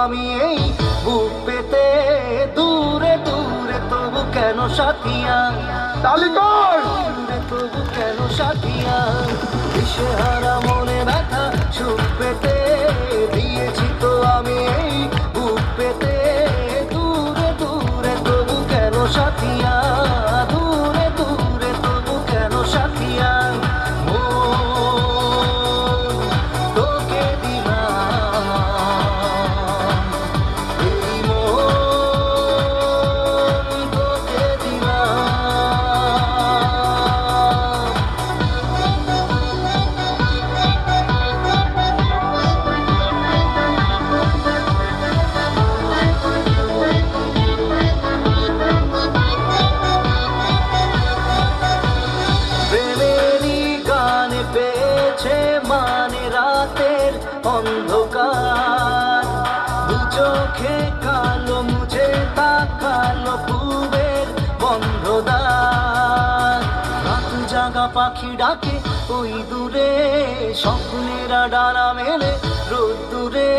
আমি এই বুক পেতে দূরে দূরে, তবু কেন সাথিয়া তালিকর দূরে, তবু কেন সাথিয়া দিশেহারা মনে ব্যথা সুখ পেতে দিয়েছি তো আমি এই বুক পেতে দূরে দূরে, তবু কেন সাথিয়া দূরে দূরে, তবু কেন সাথিয়া তোকে দিলাম এই মন, তোকে দিলাম। প্রেমেরই গানে পেয়েছে মানে রাতের অন্ধকার, দু চোখে কালো মুঝে তাকালো পূবের বন্ধ দ্বার। রাত জাগা পাখি ডাকে ওই দূরে, স্বপ্নেরা ডানা মেলে রোদ দূরে,